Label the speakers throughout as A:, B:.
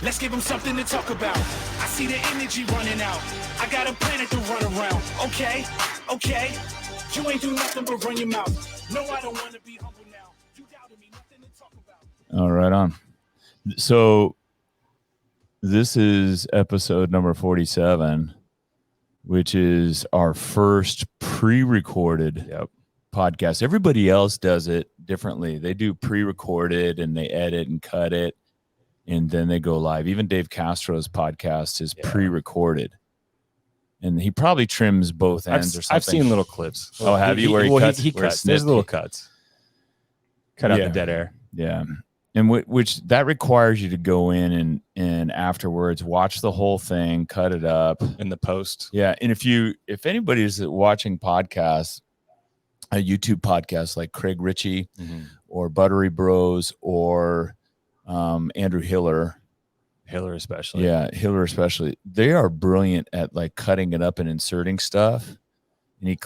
A: Let's give them something to talk about. I see the energy running out. I got a planet to run around. Okay. You ain't do nothing but run your mouth. No, I don't want to be humble now. You doubted me, nothing to talk about.
B: All right, on. So this is episode number 47, which is our first pre-recorded podcast. Everybody else does it differently. They do pre-recorded and they edit and cut it, and then they go live. Even Dave Castro's podcast is pre-recorded. And he probably trims both ends or something.
C: I've seen little clips.
B: Oh, have you? Where he cuts?
C: He cuts. There's little cuts. Cut out the dead air.
B: Yeah. And which that requires you to go in and afterwards watch the whole thing, cut it up
C: in the post.
B: Yeah. And if anybody's watching podcasts, a YouTube podcast like Craig Ritchie or Buttery Bros or Andrew Hiller especially. Yeah, Hiller especially. They are brilliant at like cutting it up and inserting stuff. And he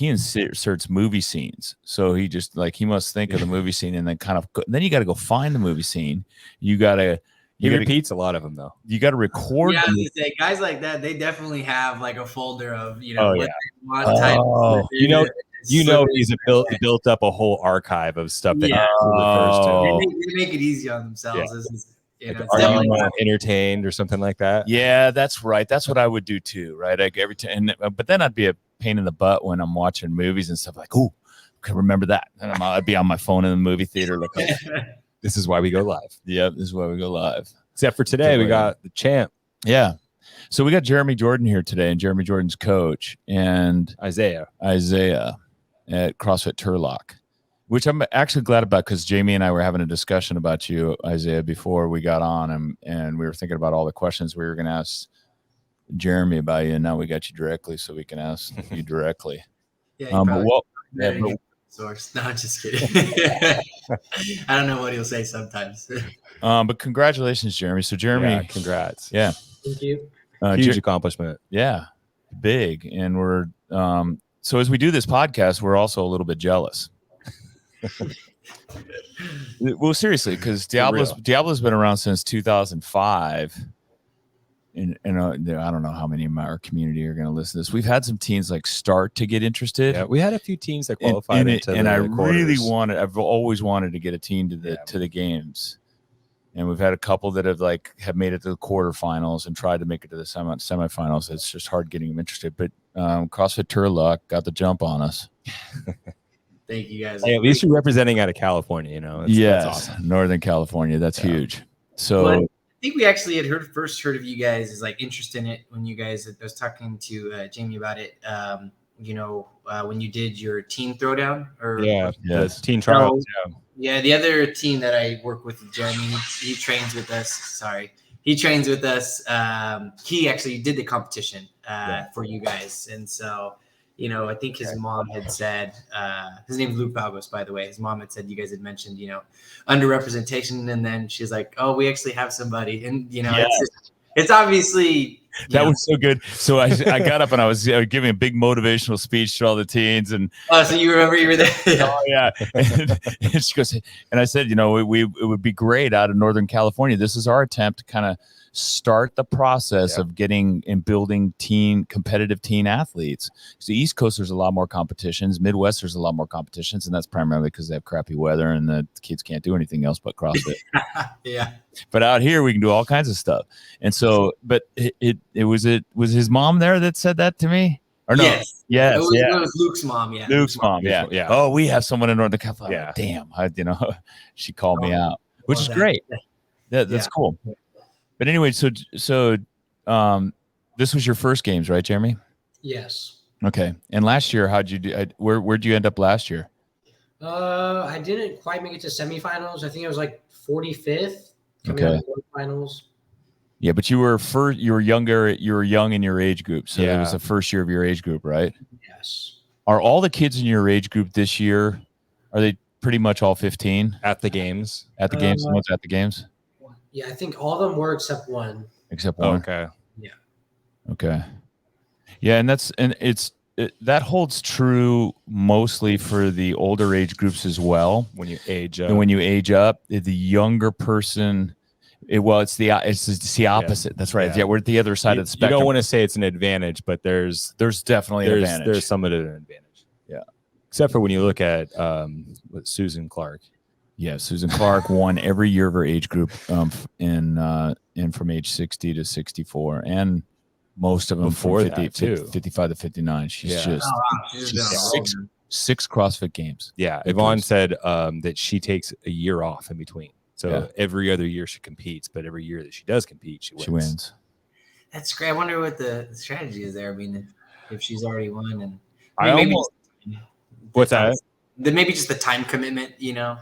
B: inserts movie scenes. So he just he must think of the movie scene and then then you got to go find the movie scene. He
C: repeats a lot of them though.
B: You got to record.
D: Yeah, I was gonna say, guys like that, they definitely have like a folder of
C: He's built up a whole archive of stuff that he refers to.
D: They make it easy on themselves.
C: Are you entertained or something like that?
B: Yeah, that's right. That's what I would do too, right? Like every time, but then I'd be a pain in the butt when I'm watching movies and stuff. Like, oh, okay, remember that? And I'd be on my phone in the movie theater. Like,
C: this is why we go live.
B: Yep, this is why we go live.
C: Except for today, we got the champ.
B: Yeah. So we got Jeremie Jourdan here today, and Jeremie Jourdan's coach, and Isaiah at CrossFit Turlock, which I'm actually glad about because Jamie and I were having a discussion about you, Isaiah, before we got on, and we were thinking about all the questions we were going to ask Jeremie about you, and now we got you directly, so we can ask you directly.
D: Source. No, I'm just kidding. I don't know what he'll say sometimes.
B: But congratulations, Jeremie. So Jeremie,
C: congrats.
B: Yeah.
D: Thank you.
C: Huge accomplishment.
B: Yeah. Big. And we're so as we do this podcast, we're also a little bit jealous. Well, seriously, because Diablo's been around since 2005. And I don't know how many in our community are going to listen to this. We've had some teens start to get interested.
C: Yeah, we had a few teens that qualified
B: I've always wanted to get a teen to the games. And we've had a couple that have made it to the quarterfinals and tried to make it to the semifinals. It's just hard getting them interested. But CrossFit Turlock got the jump on us.
D: Thank you guys.
C: Hey, at least you're representing out of California, That's awesome.
B: Northern California. That's huge. So
D: I think we actually had first heard of you guys' interest in it when you guys, I was talking to Jamie about it. When you did your teen throwdown
C: teen trials.
D: Yeah, the other team that I work with, Jeremie, he trains with us. Sorry. He trains with us. He actually did the competition for you guys. And so, I think his mom had said, his name's Luke Balgos, by the way. His mom had said, you guys had mentioned, underrepresentation. And then she's like, oh, we actually have somebody. And, it's obviously...
B: That was so good. So I got up and I was giving a big motivational speech to all the teens. And
D: so you remember you were there?
B: Oh yeah. And she goes, and I said, it would be great out of Northern California. This is our attempt to kind of start the process of getting and building competitive teen athletes. So East Coast, there's a lot more competitions. Midwest, there's a lot more competitions, and that's primarily because they have crappy weather and the kids can't do anything else but CrossFit.
D: Yeah.
B: But out here we can do all kinds of stuff. And so, but it was his mom there that said that to me? Or no?
D: Yes. It was Luke's mom. Yeah.
B: Luke's mom. Yeah. Oh, we have someone in Northern California.
C: Yeah.
B: Damn. She called me out, which is great. That's cool. But anyway, so this was your first games, right, Jeremie?
E: Yes.
B: Okay. And last year, how'd you do? Where'd you end up last year?
E: I didn't quite make it to semifinals. I think it was 45th.
B: Okay.
E: Finals.
B: Yeah, but you were younger. You were young in your age group, so it was the first year of your age group, right?
E: Yes.
B: Are all the kids in your age group this year? Are they pretty much all 15
C: at the games?
B: At the games, someone's at the games.
E: Yeah, I think all of them were except one.
B: Except one.
C: Okay.
E: Yeah.
B: Okay. Yeah, and that holds true mostly for the older age groups as well.
C: When you age up.
B: And when you age up, the younger person It's the opposite. That's right. Yeah. We're at the other side of the spectrum.
C: You don't want to say it's an advantage, but there's
B: definitely an advantage.
C: There's some of it an advantage.
B: Yeah.
C: Except for when you look at Susan Clark.
B: Yeah, Susan Clark won every year of her age group in from age 60 to 64, and most of them
C: Before
B: from
C: that, too.
B: 55 to 59. She's just six CrossFit games.
C: Yeah, Yvonne said that she takes a year off in between. So every other year she competes, but every year that she does compete, she wins.
D: That's great. I wonder what the strategy is there. I mean, if she's already won, and
C: what's that?
D: Then maybe just the time commitment, you know.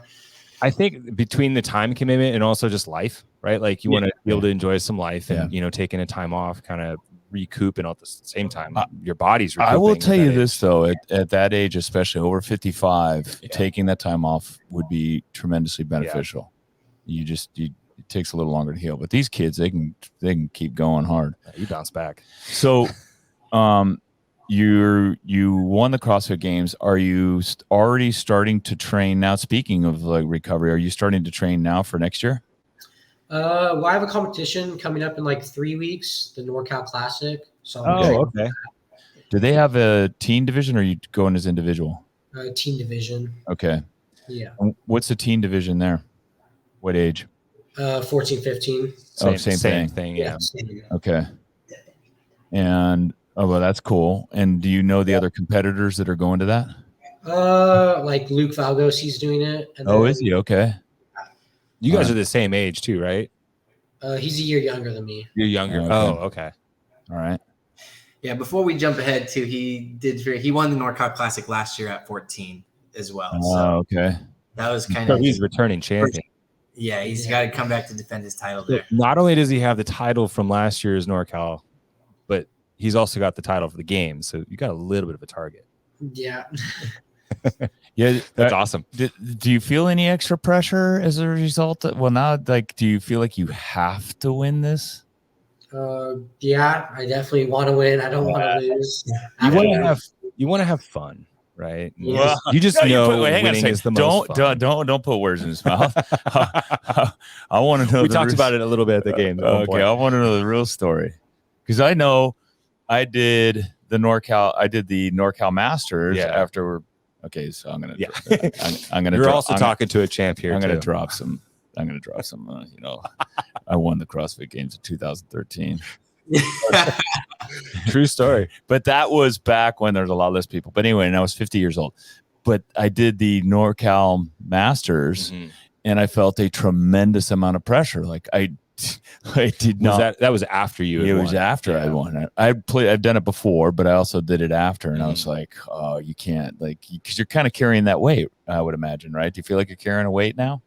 C: I think between the time commitment and also just life, right? Like you want to be able to enjoy some life and, you know, taking a time off, kind of recoup, and at the same time, your body's recouping.
B: I will tell you this, though, at that age, especially over 55, taking that time off would be tremendously beneficial. It takes a little longer to heal. But these kids, they can keep going hard.
C: You bounce back.
B: So you won the CrossFit Games. Are you already starting to train now? Speaking of like recovery, are you starting to train now for next year?
E: Well, I have a competition coming up in like 3 weeks, the NorCal Classic. So
B: okay. Do they have a teen division, or are you going as individual?
E: Teen division.
B: Okay.
E: Yeah.
B: What's the teen division there? What age?
E: 14, 15.
B: Same thing. Yeah. Okay. And well, that's cool. And do you know the other competitors that are going to that?
E: Like Luke Valgos, he's doing it. And
B: is he? Okay.
C: You guys are the same age too, right?
E: He's a year younger than me.
C: You're younger.
B: Okay.
C: Oh, okay.
B: All right.
D: Yeah. Before we jump ahead too, he won the NorCal Classic last year at 14 as well.
B: Okay.
D: That was kind of.
C: He's returning champion.
D: Yeah, he's got to come back to defend his title there.
C: Not only does he have the title from last year's NorCal, but he's also got the title for the games. So you got a little bit of a target.
E: Yeah.
B: Yeah,
C: that's awesome.
B: Do you feel any extra pressure as a result? Now, like, do you feel like you have to win this?
E: Yeah, I definitely want to win. I don't want to lose.
C: You want to have fun, right?
E: Yeah.
C: You just know winning is the most fun.
B: Don't put words in his mouth. I want to know.
C: We talked about it a little bit at the game.
B: Okay, I want to know the real story, because I know I did the NorCal Masters after. Okay, so I'm gonna. I'm gonna.
C: You're also talking to a champ here.
B: I'm gonna drop some. You know, I won the CrossFit Games in 2013.
C: True story.
B: But that was back when there's a lot less people. But anyway, and I was 50 years old. But I did the NorCal Masters, and I felt a tremendous amount of pressure. Like I did not.
C: That was after you.
B: It was after I won. I've done it before, but I also did it after, and I was like, oh, you can't, like, because you're kind of carrying that weight. I would imagine, right? Do you feel like you're carrying a weight now?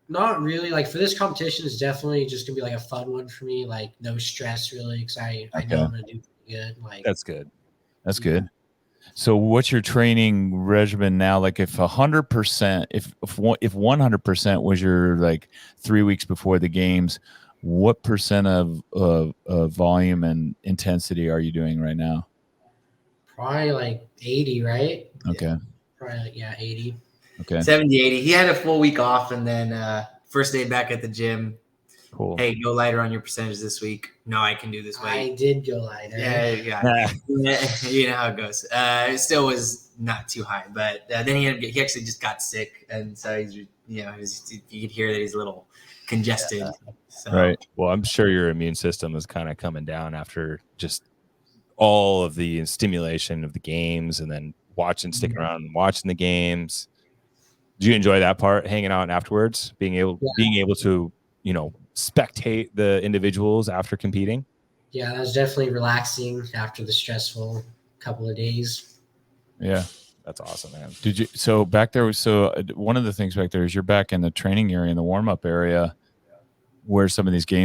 E: Not really. Like for this competition, it's definitely just gonna be like a fun one for me. Like no stress really, because I know I'm gonna do pretty good. Like
C: that's good.
B: That's good. So what's your training regimen now? Like if 100%, if 100% was your like 3 weeks before the games, what percent of volume and intensity are you doing right now?
E: Probably like 80, right?
B: Okay.
E: Yeah. Probably like 80.
B: Okay.
D: 70, 80. He had a full week off, and then first day back at the gym.
C: Cool.
D: Hey, go lighter on your percentage this week. No, I can do this weight.
E: I did go lighter.
D: Yeah. You know how it goes. It still was not too high, but then he actually just got sick, and so you could hear that he's a little congested. So.
C: Right. Well, I'm sure your immune system is kind of coming down after just all of the stimulation of the games, and then sticking around and watching the games. Do you enjoy that part, hanging out afterwards, being able to, spectate the individuals after competing?
E: Yeah, that was definitely relaxing after the stressful couple of days.
B: Yeah.
C: That's awesome, man.
B: So back there one of the things back there is you're back in the training area, in the warm-up area, where some of these top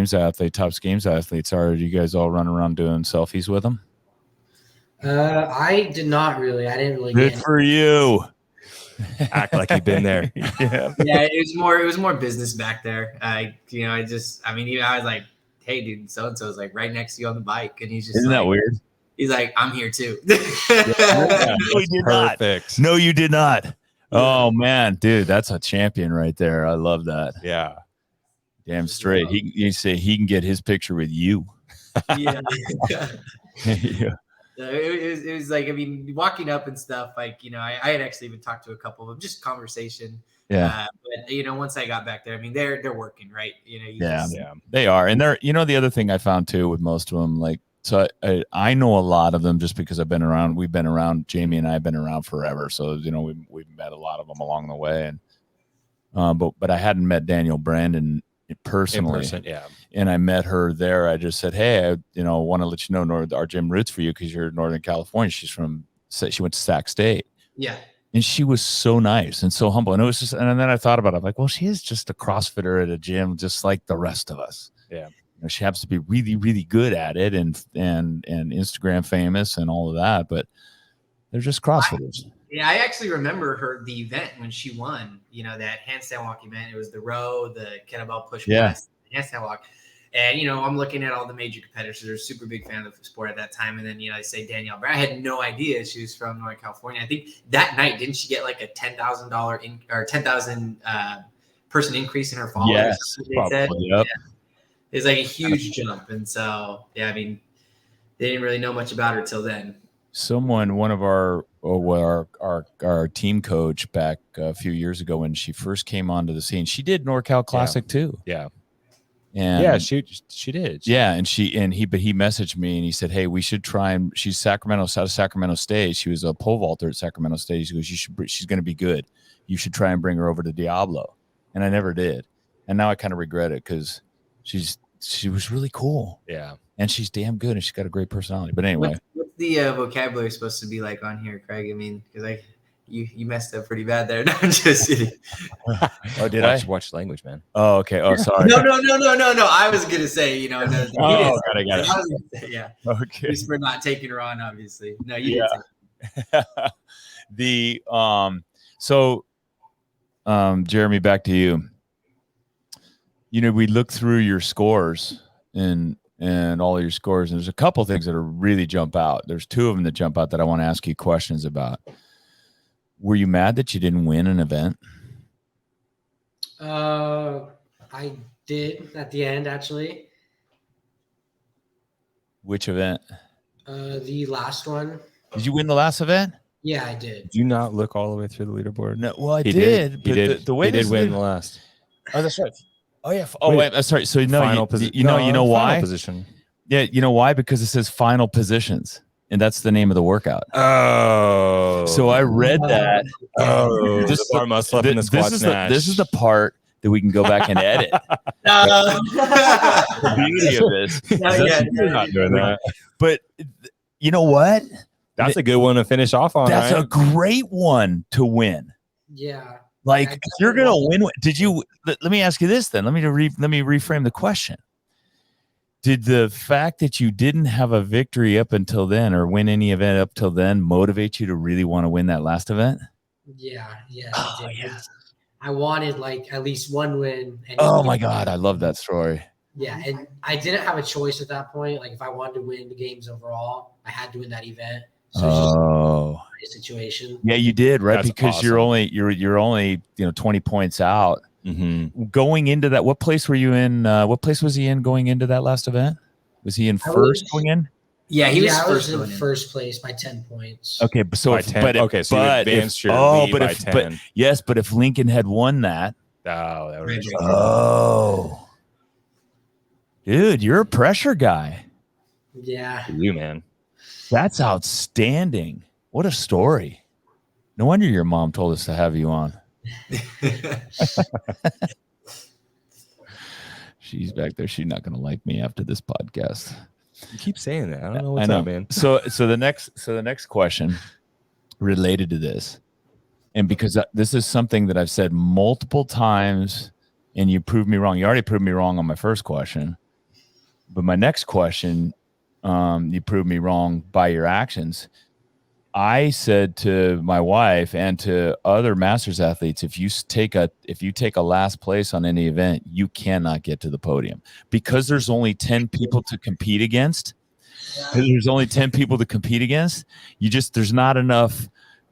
B: games athletes are. You guys all run around doing selfies with them?
E: I did not really. I didn't really.
B: Good for you.
C: Act like you've been there.
D: Yeah, it was more business back there. I was like, hey, dude, so and so is like right next to you on the bike, and he's just
B: isn't that weird?
D: He's like, I'm here too.
B: No, you did
C: Perfect.
B: Not. No, you did not. Oh man, dude, that's a champion right there. I love that.
C: Yeah.
B: Damn straight. He say he can get his picture with you.
D: Yeah.
B: Yeah.
D: It was like, I mean, walking up and stuff, like, you know, I had actually even talked to a couple of them, just conversation.
B: Yeah.
D: But you know, once I got back there, I mean, they're working, right? You know,
B: Yeah, they are. And they're, you know, the other thing I found too with most of them, like, so I know a lot of them just because we've been around, Jamie and I have been around forever. So, you know, we've met a lot of them along the way. And, but I hadn't met Daniel Brandon personally.
C: Yeah.
B: And I met her there. I just said, hey, I want to let you know our gym roots for you because you're in Northern California. She went to Sac State.
D: Yeah.
B: And she was so nice and so humble. And it was just, and then I thought about it. I'm like, well, she is just a CrossFitter at a gym, just like the rest of us.
C: Yeah.
B: You know, she happens to be really, really good at it and Instagram famous and all of that, but they're just CrossFitters.
D: I actually remember the event when she won, you know, that handstand walk event. It was the row, the kettlebell push press, handstand walk. And, you know, I'm looking at all the major competitors. They're a super big fan of the sport at that time. And then, you know, I say Danielle Brown. I had no idea she was from Northern California. I think that night, didn't she get like a $10,000 or 10,000 person increase in her followers?
B: Yes,
D: they said.
B: Yep.
D: Yeah. It was like a huge jump. And so, yeah, I mean, they didn't really know much about her till then.
B: One of our team coach back a few years ago when she first came onto the scene, she did NorCal Classic too.
C: Yeah.
B: And
C: yeah, she did.
B: Yeah, and he messaged me and he said, "Hey, we should try." And she's out of Sacramento State. She was a pole vaulter at Sacramento State. He goes, she's going to be good. You should try and bring her over to Diablo. And I never did. And now I kind of regret it because she was really cool.
C: Yeah, and
B: she's damn good and she's got a great personality. But anyway,
D: what's the vocabulary supposed to be like on here, Craig? I mean, because You messed up pretty bad there. No, I'm just kidding.
B: Oh, did I?
C: Watch language, man.
B: Oh, okay. Oh, sorry.
D: No. I was gonna say, you know. No,
B: got it.
D: I was gonna say, yeah.
B: Okay.
D: Just for not taking her on, obviously. No, you didn't.
B: So, Jeremy, back to you. You know, we look through your scores and all your scores, and there's a couple things that are really jump out. There's two of them that jump out that I want to ask you questions about. Were you mad that you didn't win an event?
E: I did at the end, actually.
B: Which event?
E: The last one.
B: Did you win the last event?
E: Yeah, I did.
C: Did you not look all the way through the leaderboard?
B: No, well, I did.
C: He did. The way he did win the last.
B: Oh, that's right. Oh, yeah. Oh, wait. Sorry. So, no, you know why?
C: Position.
B: Yeah, you know why? Because it says final positions. And that's the name of the workout.
C: Oh.
B: So I read that.
C: Oh. The bar muscle up in the squat snatch.
B: This is the part that we can go back and edit. The beauty of this.
C: You're not doing that.
B: But you know what?
C: That's a good one to finish off on.
B: That's a great one to win.
E: Yeah.
B: Like, if you're going to win. Let me ask you this then. Let me reframe the question. Did the fact that you didn't have a victory up until then or win any event up till then motivate you to really want to win that last event?
E: Yeah.
B: Oh, yeah.
E: I wanted like at least one win.
B: Oh my God. I love that story.
E: Yeah. And I didn't have a choice at that point. Like if I wanted to win the games overall, I had to win that event. So it's just a situation.
B: Yeah, you did, right?
C: That's
B: because
C: awesome.
B: you're only 20 points out.
C: Mm-hmm.
B: Going into that, what place were you in? What place was he in going into that last event? Was he in first going in?
D: Yeah, he was
E: in first place by 10 points.
B: Okay, so
C: by 10. So you advanced your lead by 10.
B: But if Lincoln had won that,
C: that would
B: dude, you're a pressure guy.
E: Yeah,
C: you man,
B: that's outstanding. What a story! No wonder your mom told us to have you on. She's back there. She's not going to like me after this podcast.
C: You keep saying that. I don't know what's up, man.
B: So the next question related to this, and because this is something that I've said multiple times, and you proved me wrong. You already proved me wrong on my first question, but my next question, you proved me wrong by your actions. I said to my wife and to other masters athletes, if you take a last place on any event, you cannot get to the podium because there's only 10 people to compete against. There's only 10 people to compete against. There's not enough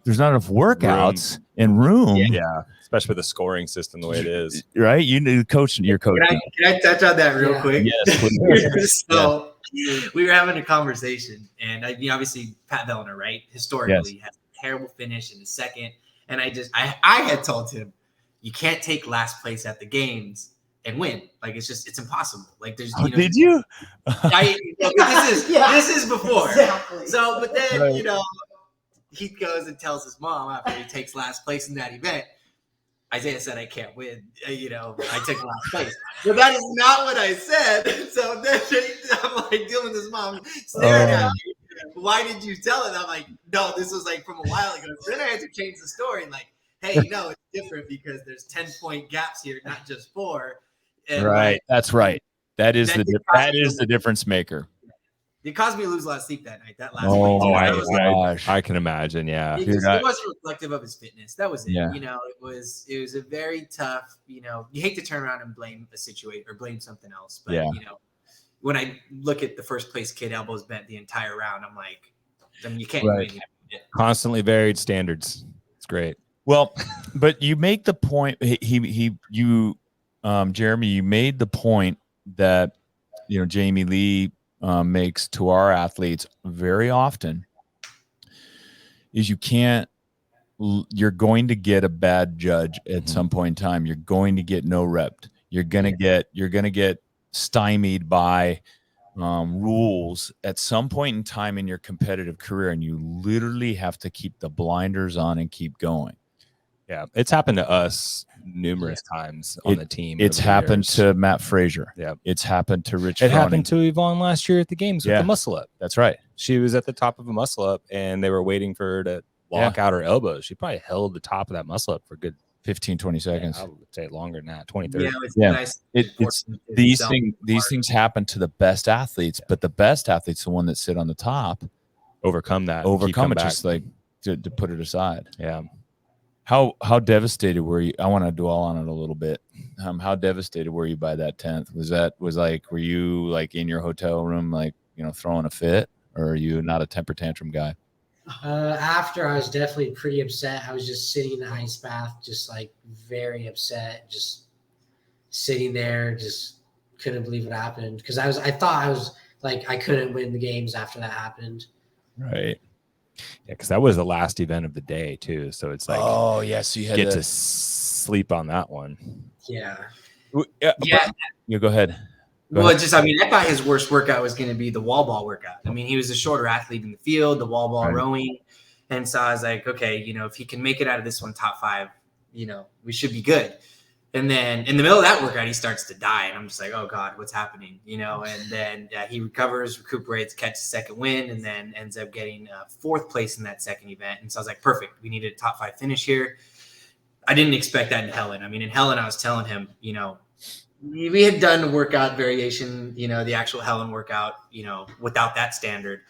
B: workouts and room.
C: Yeah, especially with the scoring system the way it is.
B: Right? You need coaching. You're coaching.
D: Can I touch on that real
E: Yeah.
D: quick?
B: Yes, please.
D: So we were having a conversation, and obviously Pat Vellner, right? Historically, has a terrible finish in the second, and I had told him, you can't take last place at the games and win. Like it's impossible. Like there's
B: Did you?
D: This is before.
E: Exactly.
D: So, but then
B: Right.
D: he goes and tells his mom after he takes last place in that event. Isaiah said, I can't win. I took last place. But that is not what I said. So then I'm like dealing with his mom staring at me. Why did you tell it? I'm like, no, this was like from a while ago. So then I had to change the story. Like, hey, no, it's different because there's 10-point gaps here, not just 4. And
B: Right. That's right. That is
D: That
B: the difference maker.
D: it caused me to lose a lot of sleep that night. That last
B: Oh
D: night.
B: my
D: That was
B: gosh.
C: I can imagine. Yeah.
D: It,
B: Dude,
D: just, it wasn't reflective of his fitness. That was it.
B: Yeah.
D: It was a very tough. You hate to turn around and blame a situation or blame something else, but
B: Yeah.
D: when I look at the first place kid elbows bent the entire round, I'm like, you can't.
B: Right.
D: Win.
C: Constantly varied standards. It's great.
B: Well, but you make the point. Jeremy, you made the point that Jamie Lee makes to our athletes very often is you're going to get a bad judge at some point in time. You're going to get no rep. You're gonna get stymied by rules at some point in time in your competitive career, and you literally have to keep the blinders on and keep going.
C: Yeah, it's happened to us numerous times on the team.
B: It's
C: over the
B: happened
C: years.
B: to Matt Frazier.
C: Yeah.
B: It's happened to Rich.
C: It
B: Froning.
C: happened to Yvonne last year at the games with
B: Yeah.
C: the muscle up.
B: That's right.
C: She was at the top of a muscle up, and they were waiting for her to lock out her elbows. She probably held the top of that muscle up for a good
B: 15, 20 seconds.
C: I would say longer than that, 20, 30.
D: Yeah, it's
B: Yeah.
D: nice.
B: It's these things happen to the best athletes, but the best athletes, the one that sit on the top,
C: Overcome that.
B: overcome it,
C: back.
B: just like to put it aside.
C: Yeah.
B: How devastated were you? I want to dwell on it a little bit. How devastated were you by that 10th? Were you like in your hotel room, like, throwing a fit, or are you not a temper tantrum guy?
E: After, I was definitely pretty upset. I was just sitting in the ice bath, just like very upset, just sitting there, just couldn't believe what happened. Because I thought I was like, I couldn't win the games after that happened.
B: Right.
C: Yeah, because that was the last event of the day too. So it's like,
B: Oh yes, you had
C: get to sleep on that one.
E: Yeah.
D: Yeah.
B: You go ahead.
D: Well, I thought his worst workout was going to be the wall ball workout. I mean, he was a shorter athlete in the field, the wall ball rowing. And so I was like, okay, if he can make it out of this one top 5, we should be good. And then in the middle of that workout, he starts to die. And I'm just like, oh God, what's happening? And then he recuperates, catches second win, and then ends up getting 4th place in that second event. And so I was like, perfect. We needed a top 5 finish here. I didn't expect that in Helen. I mean, in Helen, I was telling him, we had done a workout variation, the actual Helen workout, without that standard,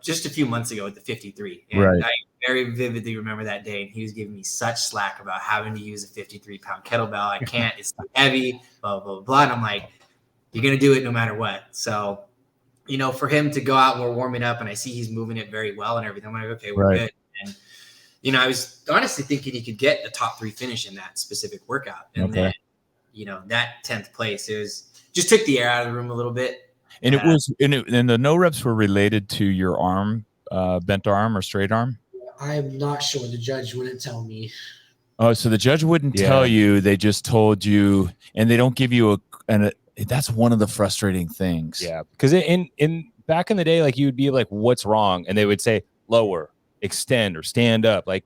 D: just a few months ago at the 53. And
B: Right.
D: I very vividly remember that day, and he was giving me such slack about having to use a 53-pound kettlebell. I can't, it's too heavy, blah, blah, blah. And I'm like, you're going to do it no matter what. So, for him to go out and we're warming up and I see he's moving it very well and everything, I'm like, okay, we're good. And, I was honestly thinking he could get a top 3 finish in that specific workout. And then, that 10th place, it was just took the air out of the room a little bit.
B: And and the no reps were related to your arm, bent arm or straight arm.
E: I'm not sure. The judge wouldn't tell me.
B: Oh, so the judge wouldn't tell you. They just told you, and they don't give you that's one of the frustrating things.
C: Yeah. Because in back in the day, like you would be like, what's wrong? And they would say lower, extend, or stand up. Like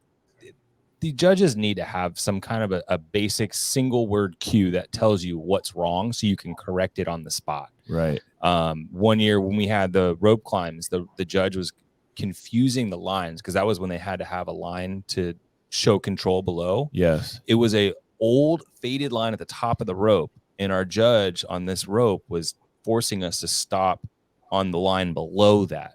C: the judges need to have some kind of a basic single word cue that tells you what's wrong so you can correct it on the spot.
B: Right.
C: One year when we had the rope climbs, the judge was confusing the lines because that was when they had to have a line to show control below.
B: Yes.
C: It was a old faded line at the top of the rope, and our judge on this rope was forcing us to stop on the line below that.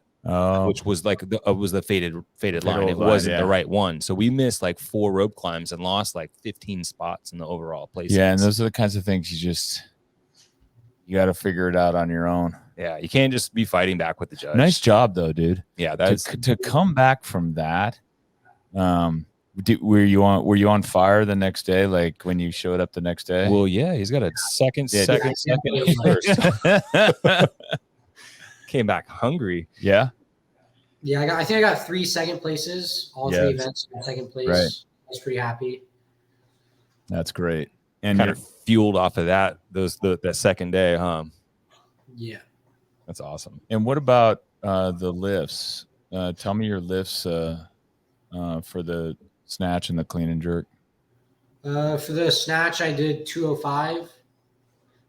C: Which was like the faded line. It wasn't the right one. So we missed like 4 rope climbs and lost like 15 spots in the overall place.
B: Yeah, and those are the kinds of things you got to figure it out on your own.
C: Yeah, you can't just be fighting back with the judge.
B: Nice job though, dude.
C: Yeah, that's
B: to come back from that. Were you on fire the next day? Like when you showed up the next day?
C: Well, yeah, he's got a second
E: Yeah.
C: first. Came back hungry.
B: Yeah.
E: Yeah, I think I got 3 second places, all 3
B: Yes.
E: events in second place.
B: Right.
E: I was pretty happy.
B: That's great. And
C: Kind of fueled off of that that second day, huh?
E: Yeah.
C: That's awesome.
B: And what about the lifts? Tell me your lifts for the snatch and the clean and jerk.
E: For the snatch, I did 205.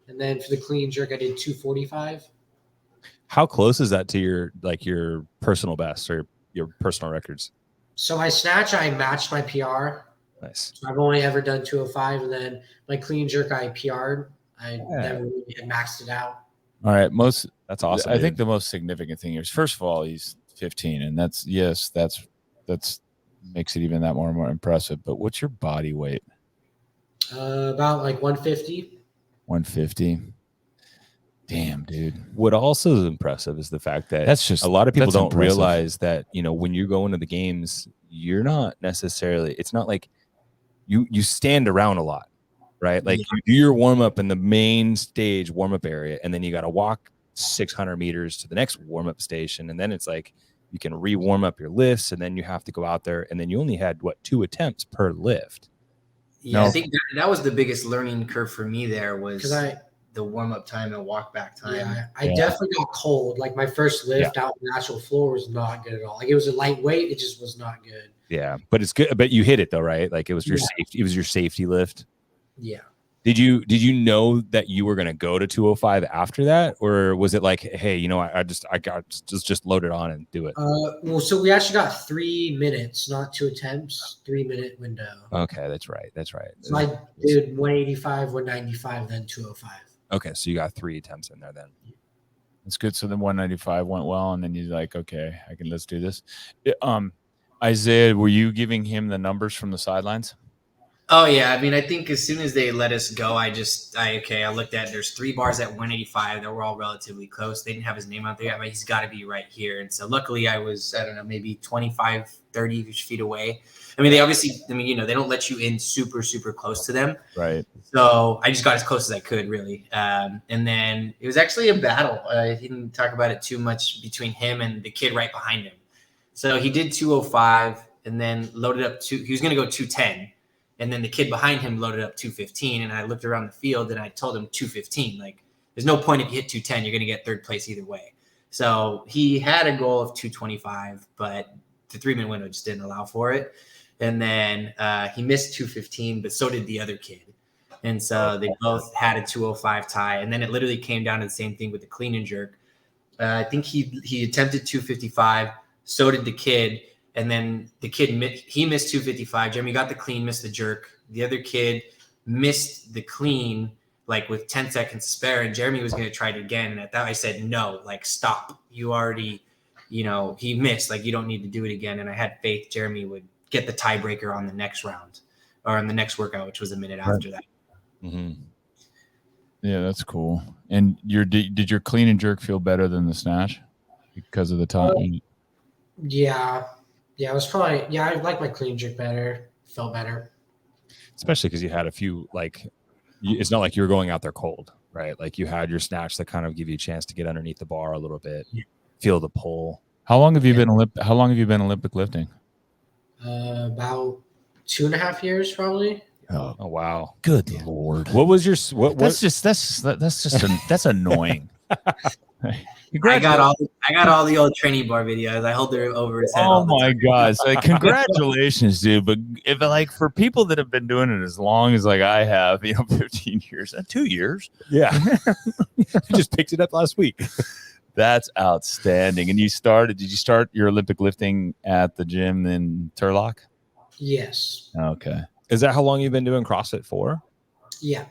E: And then for the clean jerk, I did 245.
C: How close is that to your personal best or your personal records?
E: So my snatch, I matched my PR.
C: Nice.
E: So I've only ever done 205. And then my clean jerk, I PR'd. I never really had maxed it out.
B: All right.
C: That's awesome.
B: I think the most significant thing here is, first of all, he's 15, and that's makes it even that more impressive. But what's your body weight?
E: About like 150.
B: 150. Damn, dude.
C: What also is impressive is the fact that
B: That's just
C: a lot of people
B: that's
C: don't
B: impressive.
C: realize that, when you go into the games, you're not necessarily, it's not like you stand around a lot, right? Like you do your warm up in the main stage warm up area, and then you got to walk 600 meters to the next warm up station. And then it's like, you can re-warm up your lifts, and then you have to go out there, and then you only had 2 attempts per lift.
D: Yeah,
B: No.
D: I think that was the biggest learning curve for me. There was
E: Because
D: the warm up time and walk back time.
E: I definitely got cold. Like my first lift out on the actual floor was not good at all. Like it was a lightweight. It just was not good.
C: Yeah, but it's good. But you hit it though, right? Like it was your safety. It was your safety lift.
E: Yeah.
C: Did you know that you were going to go to 205 after that, or was it like, hey, I just load it on and do it?
E: Well, so we actually got 3 minutes, not 2 attempts, 3-minute window.
C: Okay, that's right.
E: So I did 185, 195, then 205.
C: Okay, so you got 3 attempts in there then.
B: That's good. So then 195 went well, and then you're like, okay, let's do this. Isaiah, were you giving him the numbers from the sidelines?
D: Oh yeah, I mean, I think as soon as they let us go, I looked at, there's 3 bars at 185 that were all relatively close. They didn't have his name out there. I mean, he's got to be right here. And so luckily I was, I don't know, maybe 25, 30 feet away. I mean, they don't let you in super, super close to them.
B: Right.
D: So I just got as close as I could, really. And then it was actually a battle. I didn't talk about it too much between him and the kid right behind him. So he did 205 and then loaded up he was going to go 210. And then the kid behind him loaded up 215. And I looked around the field and I told him 215. Like, there's no point if you hit 210, you're going to get third place either way. So he had a goal of 225, but the 3-minute window just didn't allow for it. And then he missed 215, but so did the other kid. And so they both had a 205 tie. And then it literally came down to the same thing with the clean and jerk. I think he attempted 255. So did the kid. And then the kid, he missed 255. Jeremie got the clean, missed the jerk. The other kid missed the clean, like with 10 seconds to spare. And Jeremie was going to try it again. And at that, I said, no, like, stop. You already, he missed. Like, you don't need to do it again. And I had faith Jeremie would get the tiebreaker on the next round or on the next workout, which was a minute after that.
C: Mm-hmm.
B: Yeah, that's cool. And did your clean and jerk feel better than the snatch because of the time?
E: Yeah, it was probably, I like my clean jerk better. Felt better.
C: Especially because you had a few, it's not like you were going out there cold, right? Like you had your snatch that kind of give you a chance to get underneath the bar a little bit, feel the pull.
B: How long have you been Olympic lifting?
E: About 2.5 years, probably.
C: Oh wow!
B: Good Lord!
C: What was your
B: That's annoying.
D: I got all the old training bar videos. I hold it over his head.
B: Oh my gosh! Like, congratulations, dude. But if for people that have been doing it as long as I have, 15 years, 2 years.
C: Yeah, I just picked it up last week.
B: That's outstanding. And did you start your Olympic lifting at the gym in Turlock?
E: Yes.
B: Okay.
C: Is that how long you've been doing CrossFit for?
E: Yeah.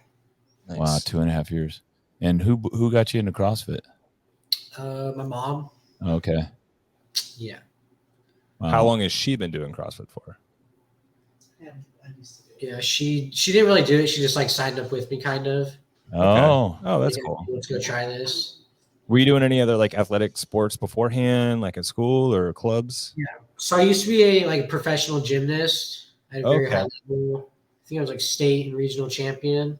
C: Nice.
B: Wow, 2.5 years. And who got you into CrossFit?
E: My mom.
B: Okay.
E: Yeah.
B: Wow.
C: How long has she been doing CrossFit for?
E: Yeah, she didn't really do it. She just signed up with me, kind of.
B: Oh,
C: Oh, that's cool.
E: Let's go try this.
C: Were you doing any other athletic sports beforehand, like at school or clubs?
E: So I used to be a professional gymnast. I had a very
C: Okay.
E: high level. I think I was like state and regional champion.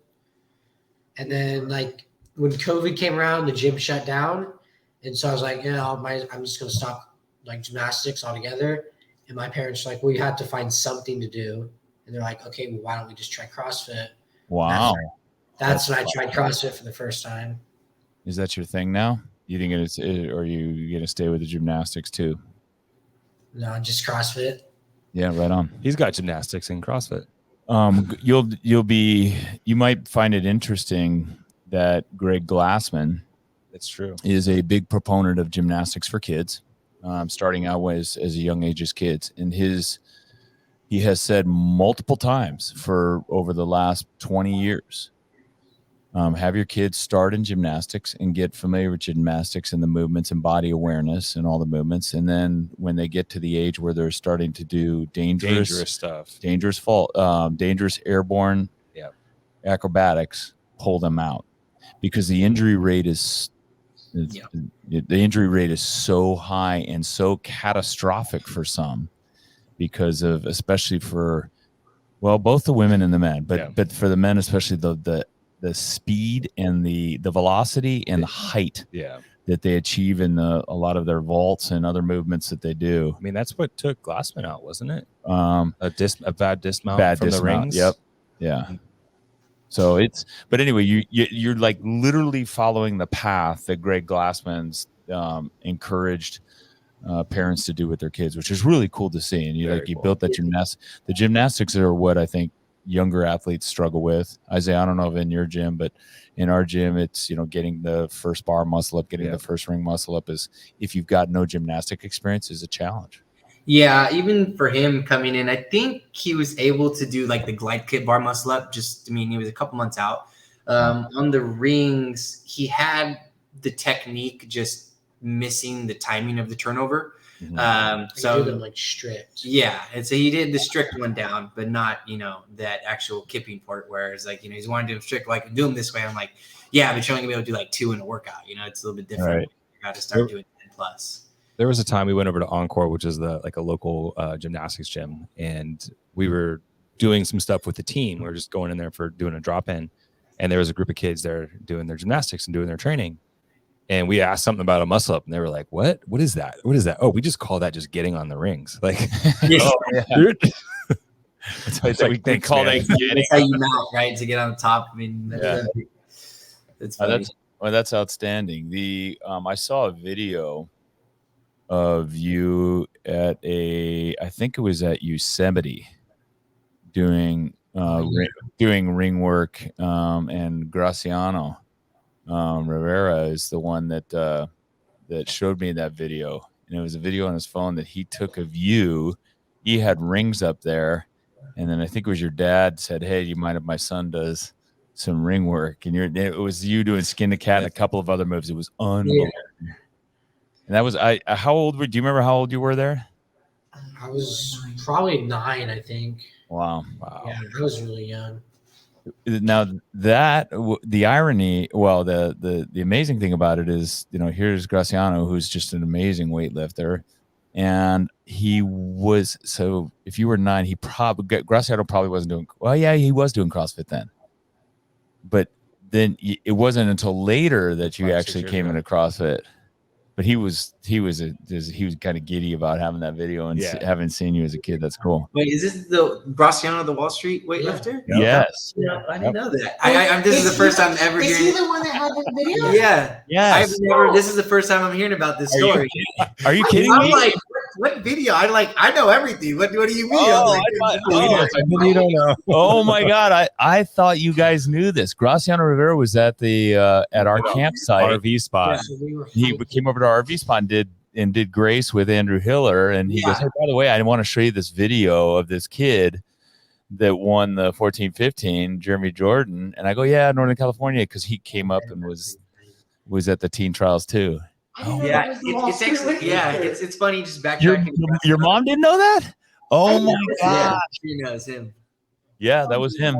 E: And then like when COVID came around, the gym shut down, and so I was like, I'm just gonna stop like gymnastics altogether. And my parents were like, well, you have to find something to do. And they're like, okay, well, why don't we just try CrossFit?
B: Wow.
E: That's when I tried CrossFit for the first time.
B: Is that your thing now? You think it's, or are you going to stay with the gymnastics too?
E: No, just CrossFit.
B: Yeah, right on.
C: He's got gymnastics and CrossFit.
B: You might find it interesting that Greg Glassman
C: That's true.
B: is a big proponent of gymnastics for kids, starting out as a young age as kids. And he has said multiple times for over the last 20 years, have your kids start in gymnastics and get familiar with gymnastics and the movements and body awareness and all the movements. And then when they get to the age where they're starting to do dangerous
C: stuff,
B: dangerous airborne acrobatics, pull them out, because the injury rate is so high and so catastrophic for some, because of, especially for, well, both the women and the men, but for the men especially, the speed and the velocity and the height that they achieve in a lot of their vaults and other movements that they do.
C: I mean, that's what took Glassman out, wasn't it? A bad dismount from the rings.
B: Yep. Yeah. So but anyway, you're like literally following the path that Greg Glassman's encouraged parents to do with their kids, which is really cool to see. And you built that the gymnastics are what I think younger athletes struggle with. Isaiah, I don't know if in your gym, but in our gym, it's, getting the first bar muscle up, getting the first ring muscle up is, if you've got no gymnastic experience, is a challenge.
D: Yeah, even for him coming in, I think he was able to do like the glide kit bar muscle up. He was a couple months out. On the rings, he had the technique, just missing the timing of the turnover.
E: So do them like strict.
D: Yeah, and so he did the strict one down, but not that actual kipping part. Whereas like he's wanting to do them strict, like do them this way. I'm like, yeah, but you're only gonna be able to do like 2 in a workout. It's a little bit different.
B: Right.
D: You got to start doing 10 plus.
C: There was a time we went over to Encore, which is a local gymnastics gym, and we were doing some stuff with the team. We were just going in there for doing a drop in, and there was a group of kids there doing their gymnastics and doing their training. And we asked something about a muscle up, and they were like, "What? What is that? What is that? Oh, we just call that just getting on the rings." Like,
B: That's what we call that.
D: That's how you mount, right? To get on the top. I mean, it's funny.
B: That's outstanding. I saw a video of you at I think it was at Yosemite, doing ring work, and Graciano Rivera is the one that showed me that video, and it was a video on his phone that he took of you. He had rings up there, and then I think it was your dad said, "Hey, do you mind if my son does some ring work?" And it was you doing skin to cat and a couple of other moves. It was unbelievable. Yeah. And that was do you remember how old you were there?
E: I was probably 9, I think.
B: Wow.
E: Yeah, I was really young.
B: Now the irony, the amazing thing about it is, here's Graciano, who's just an amazing weightlifter, and he was, so if you were 9, Graciano probably wasn't doing, he was doing CrossFit then, but then it wasn't until later that you actually came into CrossFit. But he was kind of giddy about having that video and having seen you as a kid. That's cool.
D: Wait, is this the Graciano, the Wall Street weightlifter?
B: Yeah. Yes.
D: Yeah, I didn't know that. This is the first time ever hearing.
E: Is he the one that had that video?
D: Yeah.
B: Yes.
D: This is the first time I'm hearing about this story.
B: Are you kidding me?
D: I'm like, what video? I know everything. What do you mean?
C: You don't know.
B: Oh my God. I thought you guys knew this. Graciano Rivera was at our campsite.
C: RV spot.
B: He came over to our RV spot and did grace with Andrew Hiller, and he goes, "Hey, by the way, I want to show you this video of this kid that won the 14-15, Jeremie Jourdan." And I go, "Yeah, Northern California," because he came up and was at the teen trials too.
D: Oh, yeah, it's actually, it's funny, just backtracking.
B: Your mom didn't know that? Oh my God,
D: she knows him.
B: Yeah, that was him.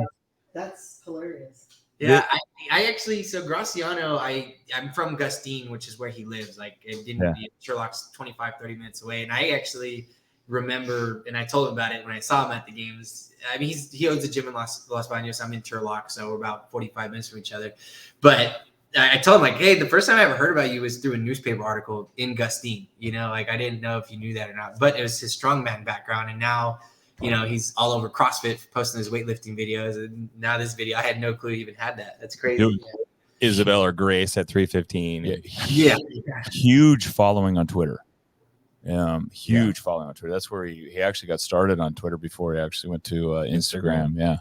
E: That's hilarious.
D: Yeah, I actually, so Graciano, I'm from Gustine, which is where he lives. Like, it didn't be, Sherlock's 25, 30 minutes away. And I actually remember, and I told him about it when I saw him at the games. I mean, he owns a gym in Los Baños. I'm in Turlock, so we're about 45 minutes from each other. But I told him, like, hey, the first time I ever heard about you was through a newspaper article in Gustine. You know, like, I didn't know if you knew that or not. But it was his strongman background, and now, you know, he's all over CrossFit, posting his weightlifting videos. And now this video, I had no clue he even had that. That's crazy.
C: Dude, Isabel or Grace at 315.
D: Yeah.
B: Huge following on Twitter. Huge following on Twitter. That's where he actually got started on Twitter before he actually went to Instagram. Yeah.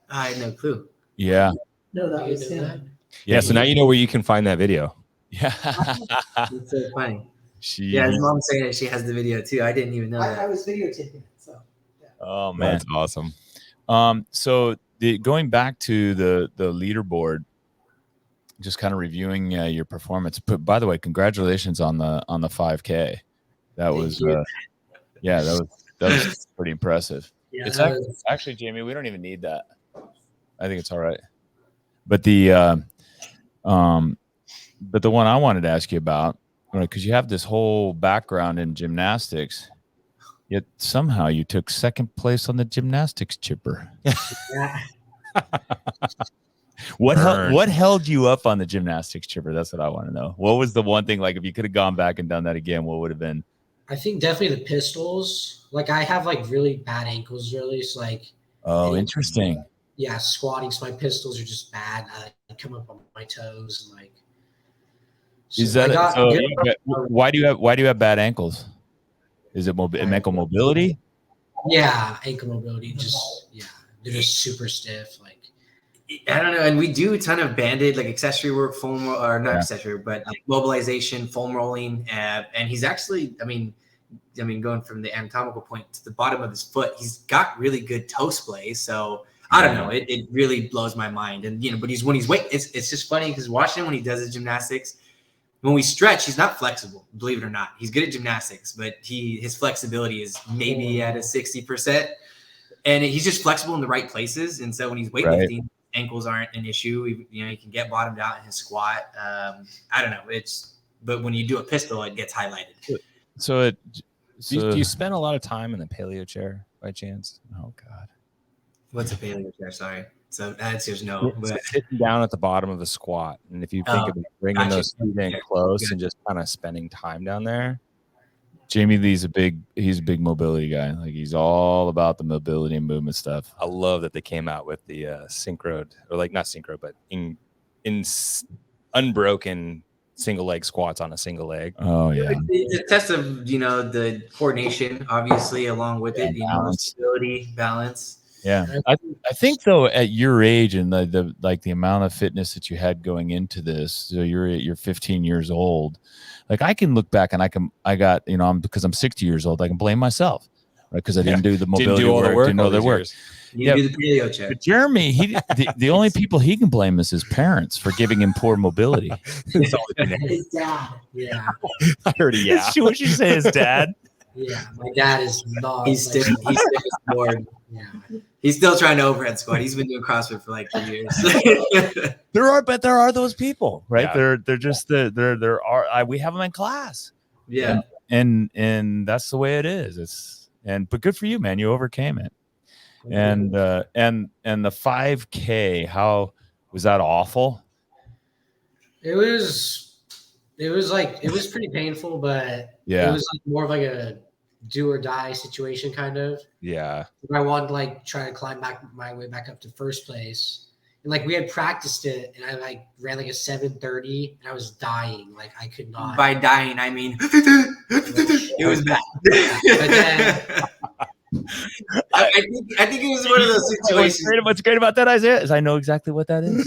D: I had no clue.
B: Yeah.
E: No, that was him.
C: Yeah. So now you know where you can find that video.
B: Yeah.
D: It's so funny. His mom saying that she has the video too. I didn't even know that.
E: I was videotaping it. So. Yeah.
B: Oh man,
C: That's awesome.
B: So going back to the leaderboard, just kind of reviewing your performance. But by the way, congratulations on the 5K. That was that was pretty impressive.
E: Yeah,
B: It's actually, Jamie, we don't even need that. I think it's all right. But the one I wanted to ask you about, because you have this whole background in gymnastics, yet somehow you took second place on the gymnastics chipper.
E: Yeah.
B: What held you up on the gymnastics chipper? That's what I want to know. What was the one thing, like, if you could have gone back and done that again, what would have been?
E: I think definitely the pistols. Like, I have like really bad ankles, really. So like,
B: Interesting.
E: Yeah, squatting. So my pistols are just bad. I come up on my toes and like.
B: Is that why do you have bad ankles? Is it ankle mobility?
E: Yeah, ankle mobility. They're just super stiff. Like,
D: I don't know. And we do a ton of banded, like, accessory work, foam, or not accessory, but like mobilization, foam rolling. And he's actually, I mean, going from the anatomical point to the bottom of his foot, he's got really good toe splay. So I don't know. It really blows my mind. And, you know, but it's just funny because watching him when he does his gymnastics, when we stretch, he's not flexible, believe it or not. He's good at gymnastics, but his flexibility is maybe at a 60%. And he's just flexible in the right places. And so when he's weightlifting, ankles aren't an issue. He can get bottomed out in his squat. I don't know. But when you do a pistol, it gets highlighted.
B: So
C: do you spend a lot of time in the paleo chair by chance?
B: Oh God.
D: What's a paleo chair? Sorry. So the answer is no. But
C: sitting down at the bottom of the squat, and if you think of bringing those feet in close and just kind of spending time down there.
B: Jamie Lee's he's a big mobility guy. Like, he's all about the mobility and movement stuff.
C: I love that they came out with the synchroed, or like not synchro, but in unbroken single leg squats on a single leg.
B: Oh yeah.
D: It's a test of, the coordination, obviously, along with it, stability, balance.
B: Yeah. I think though, at your age and the amount of fitness that you had going into this, so you're 15 years old. Like, I can look back and because I'm 60 years old, I can blame myself, right? Because I didn't do the mobility didn't know the work.
D: You do the paleo chair.
B: But Jeremie, the only people he can blame is his parents for giving him poor mobility.
E: his dad. Yeah.
C: I heard it. Yeah.
B: What you say, his dad?
E: Yeah, my dad is not.
D: He's stiff as board.
E: Yeah.
D: He's still trying to overhead squat. He's been doing CrossFit for like 3 years.
B: There are those people, right?
C: Yeah.
B: They're just we have them in class.
D: Yeah.
B: And that's the way it is. But good for you, man. You overcame it. And the 5K, how was that? Awful?
E: It was pretty painful, but it was like more of like a do or die situation, kind of.
C: Yeah.
E: I wanted to like try to climb my way back up to first place. And like, we had practiced it, and I like ran like a 7:30, and I was dying. Like, I could not.
D: By dying, I mean it was bad.
E: But then
D: I think it was one of those situations.
B: What's great about that, Isaiah, is I know exactly what that is.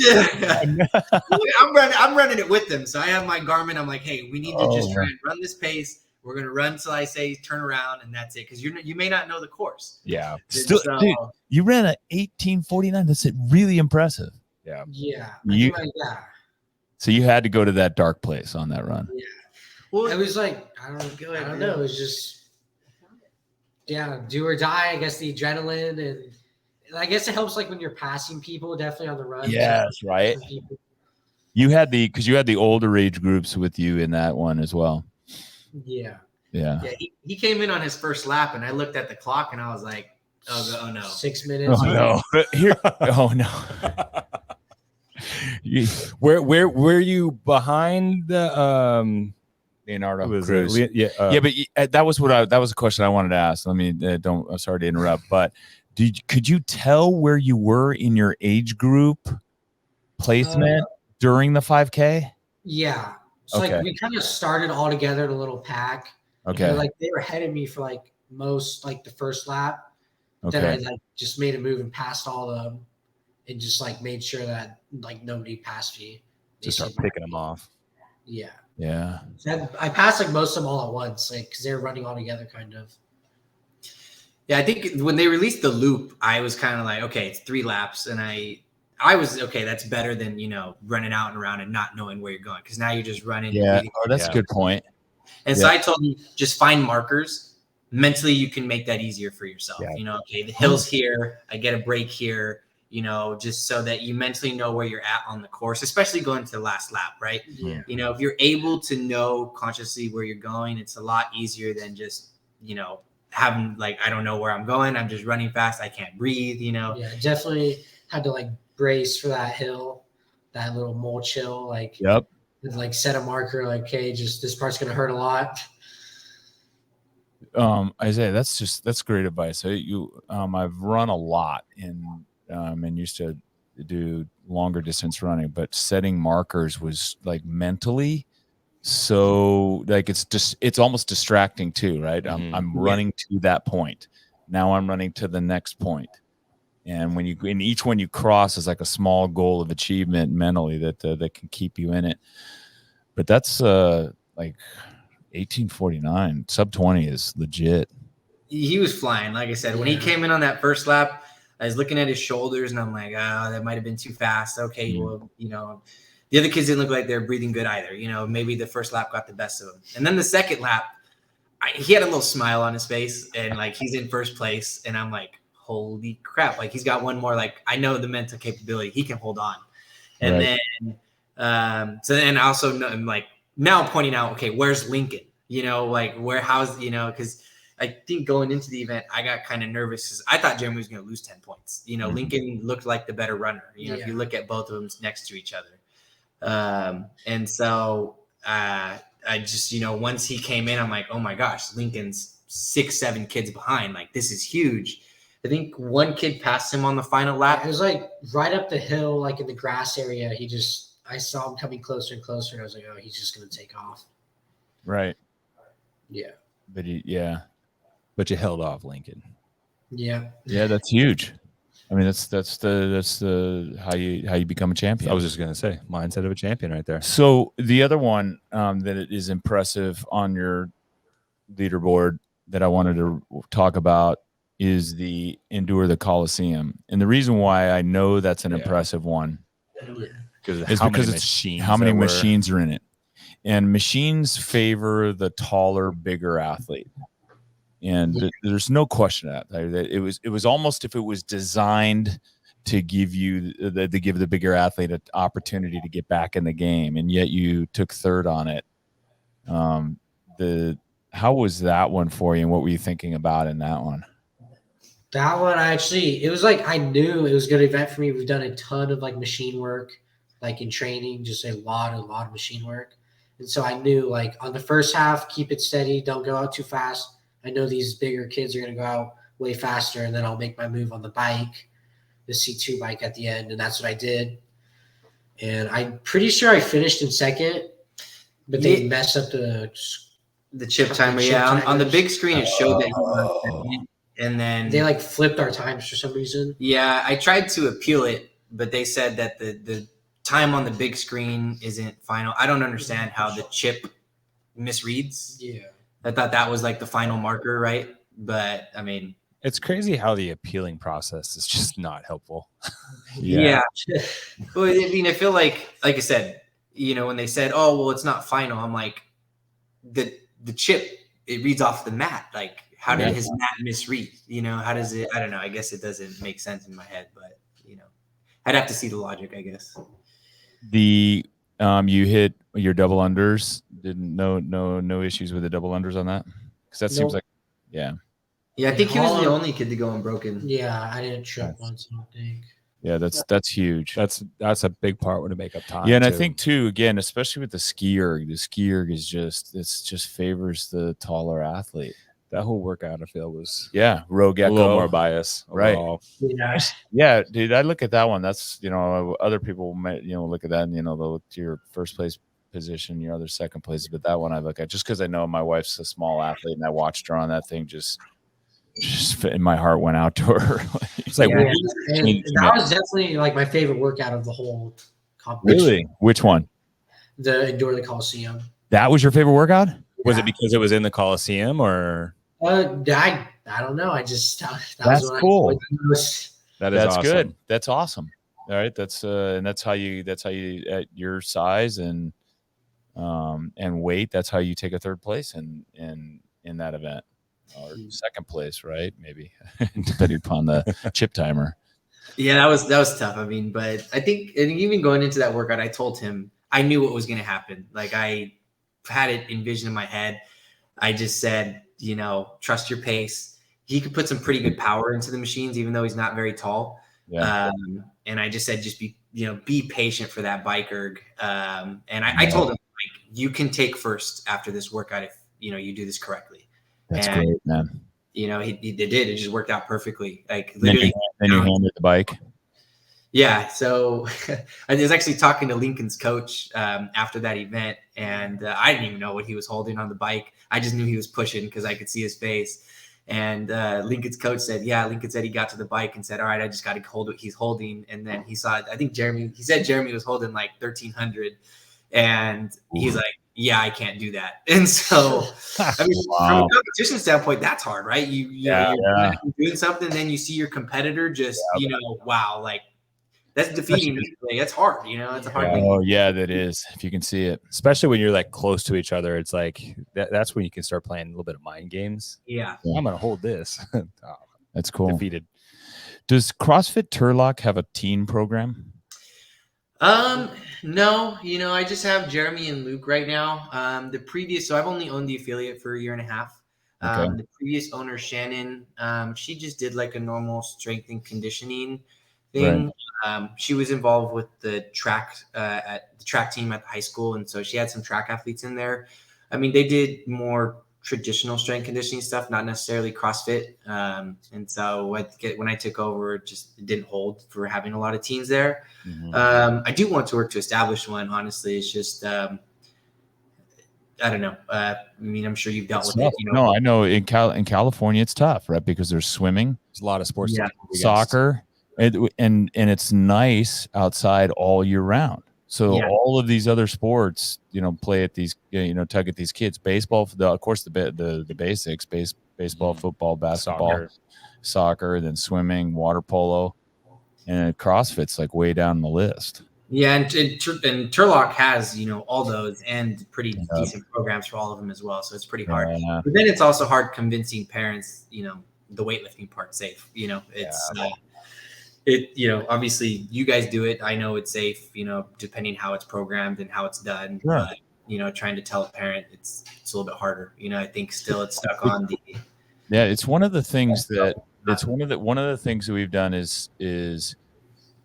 D: I'm running it with them. So I have my Garmin. I'm like, hey, we need to just try and run this pace. We're gonna run till I say turn around, and that's it. Because you may not know the course.
C: Yeah.
B: Still, dude, you ran a 18:49. That's really impressive.
C: Yeah.
E: Yeah.
B: So you had to go to that dark place on that run.
E: Yeah. Well, it was like, I don't know. It was just, do or die. I guess the adrenaline, and I guess it helps like when you're passing people, definitely on the run.
B: Yes, right. You had the older age groups with you in that one as well.
E: Yeah.
B: Yeah.
D: Yeah, he came in on his first lap, and I looked at the clock, and I was like, oh no.
E: 6 minutes.
B: Oh no. Here. Oh no.
C: Were you behind the
B: Leonardo
C: was
B: Cruz.
C: it? Yeah,
B: Yeah, but that was a question I wanted to ask. Let me I'm sorry to interrupt, but could you tell where you were in your age group placement during the 5K?
E: Yeah. So
B: Okay.
E: like we kind of started all together in a little pack.
B: Okay.
E: And, like they were ahead of me for like most like the first lap.
B: Okay.
E: Then I like just made a move and passed all of them, and just like made sure that like nobody passed me.
C: Just start picking them off.
E: Yeah.
B: Yeah.
E: So I passed like most of them all at once, like because they were running all together, kind of.
D: Yeah, I think when they released the loop, I was kind of like, okay, it's 3 laps, and I was okay. That's better than running out and around and not knowing where you're going, because now you're just running.
B: Yeah. Oh, that's a good point.
D: And so I told him, just find markers. Mentally, you can make that easier for yourself.
C: Yeah.
D: Okay, the hill's here. I get a break here. Just so that you mentally know where you're at on the course, especially going to the last lap, right?
E: Yeah.
D: If you're able to know consciously where you're going, it's a lot easier than just, having like, I don't know where I'm going. I'm just running fast. I can't breathe,
E: Yeah, definitely had to like brace for that hill, that little mulch hill, like,
B: Yep.
E: and, like set a marker, like, okay, just this part's going to hurt a lot.
B: Isaiah, that's great advice. I've run a lot and used to do longer distance running, but setting markers was like mentally so like it's almost distracting too, right? I'm running to that point. Now I'm running to the next point. And when in each one you cross is like a small goal of achievement mentally that can keep you in it. But that's like 1849 sub 20 is legit.
D: He was flying. Like I said, when he came in on that first lap, I was looking at his shoulders and I'm like, oh, that might've been too fast. Okay. Well, the other kids didn't look like they're breathing good either. Maybe the first lap got the best of him. And then the second lap, he had a little smile on his face and like, he's in first place. And I'm like, holy crap. Like he's got one more, like, I know the mental capability. He can hold on. And then, so then also I'm like now pointing out, okay, where's Lincoln? Cause I think going into the event, I got kind of nervous because I thought Jeremie was going to lose 10 points. Lincoln looked like the better runner, if you look at both of them next to each other. And so I just, once he came in, I'm like, oh my gosh, Lincoln's 6-7 kids behind. Like, this is huge. I think one kid passed him on the final lap.
E: It was like right up the hill, like in the grass area. I saw him coming closer and closer, and I was like, oh, he's just going to take off.
B: Right.
E: Yeah.
B: But
C: But you held off Lincoln.
E: Yeah.
B: Yeah, that's huge. I mean, that's the how you become a champion.
C: I was just gonna say mindset of a champion right there.
B: So the other one that is impressive on your leaderboard that I wanted to talk about is the Endure the Coliseum, and the reason why I know that's an impressive one
C: is
B: because how many machines are in it, and machines favor the taller, bigger athlete. And there's no question that it was almost if it was designed to give the bigger athlete an opportunity to get back in the game, and yet you took third on it. How was that one for you, and what were you thinking about in that one?
E: That one, it was like I knew it was a good event for me. We've done a ton of like machine work, like in training, just a lot of machine work, and so I knew like on the first half, keep it steady, don't go out too fast. I know these bigger kids are going to go out way faster, and then I'll make my move on the bike, the C2 bike at the end, and that's what I did. And I'm pretty sure I finished in second, but they messed up the
D: chip timer. On the big screen, it showed that he was second, and then
E: they like flipped our times for some reason.
D: Yeah, I tried to appeal it, but they said that the time on the big screen isn't final. I don't understand how the chip misreads.
E: Yeah. I
D: thought that was like the final marker, right? But I mean,
C: it's crazy how the appealing process is just not helpful.
D: Yeah. Well, I mean, I feel like I said, when they said, "Oh, well, it's not final," I'm like, the chip it reads off the mat. Like, how did his mat misread? How does it? I don't know. I guess it doesn't make sense in my head, but I'd have to see the logic, I guess.
B: You hit your double unders. Didn't no issues with the double unders on that? Because that seems
E: Nope.
B: like, yeah.
D: Yeah, I think he was
E: all
D: the
E: of-
D: only kid to go unbroken.
E: Yeah, I didn't trip once, I don't think.
B: Yeah, that's huge.
C: That's a big part when to make up time.
B: Yeah, and I
C: too.
B: think too, again, especially with the ski erg is just favors the taller athlete.
C: that whole workout I feel was
B: Yeah, rogue
C: a
B: echo.
C: little more bias.
B: Right.
C: Overall.
E: Yeah.
B: Yeah, dude, I look at that one. That's, other people might, look at that and, they'll look to your first place position, your other second place. But that one I look at just because I know my wife's a small athlete and I watched her on that thing, just and my heart went out to her.
C: It's like,
E: Yeah, and that was definitely like my favorite workout of the whole competition.
B: Really? Which one?
E: The Endure the Coliseum.
B: That was your favorite workout?
C: was
E: Yeah.
C: it because it was in the Coliseum or?
E: I don't know. I just that
B: That's
E: was when
B: cool.
E: I was,
C: That is
B: That's
C: awesome.
B: good. That's awesome. All right. That's how you at your size and weight, that's how you take a third place in that event. Or second place, right? Maybe depending upon the chip timer.
D: Yeah, that was tough. I mean, but I think, and even going into that workout, I told him I knew what was going to happen. Like I had it envisioned in my head. I just said, trust your pace. He could put some pretty good power into the machines, even though he's not very tall.
B: Yeah.
D: And I just said, just be patient for that bike erg. And I told him, like, you can take first after this workout if you do this correctly.
B: That's
D: And,
B: great, man.
D: He did. It just worked out perfectly. Like
B: Then
D: literally.
B: you handed the bike.
D: Yeah. So I was actually talking to Lincoln's coach after that event, and I didn't even know what he was holding on the bike. I just knew he was pushing because I could see his face. And Lincoln's coach said, Lincoln said he got to the bike and said, all right, I just got to hold what he's holding. And then he saw, I think he said Jeremie was holding like 1,300. And he's like, yeah, I can't do that. And so, I mean, from a competition standpoint, that's hard, right? You're doing something, then you see your competitor just, wow, like that's defeating me. Like, that's hard, it's a hard thing.
B: Oh yeah, that is. If you can see it,
C: especially when you're like close to each other, it's like that's when you can start playing a little bit of mind games.
D: Yeah.
C: I'm gonna hold this.
B: That's cool.
C: Defeated.
B: Does CrossFit Turlock have a teen program?
D: No, I just have Jeremie and Luke right now. So I've only owned the affiliate for a year and a half.
B: Okay.
D: The previous owner, Shannon, she just did like a normal strength and conditioning thing. Right. She was involved with the track at the track team at the high school, and so she had some track athletes in there. I mean, they did more traditional strength conditioning stuff, not necessarily CrossFit. And so when I took over, it didn't hold for having a lot of teens there. Mm-hmm. I do want to work to establish one. Honestly, it's just I don't know. I mean, I'm sure you've dealt with it.
B: No, I know in California it's tough, right? Because there's swimming,
C: there's a lot of sports,
B: soccer, and it's nice outside all year round. So all of these other sports, play at these, tug at these kids. Baseball, of course, the basics: baseball, football, basketball, soccer, then swimming, water polo, and CrossFit's like way down the list.
D: Yeah, and Turlock has all those and pretty decent programs for all of them as well. So it's pretty hard. But then it's also hard convincing parents, the weightlifting part's safe. Obviously you guys do it. I know it's safe, depending how it's programmed and how it's done.
B: Sure.
D: But, trying to tell a parent, it's a little bit harder. I think still it's stuck on the.
B: Yeah, it's one of the things that one of the things that we've done is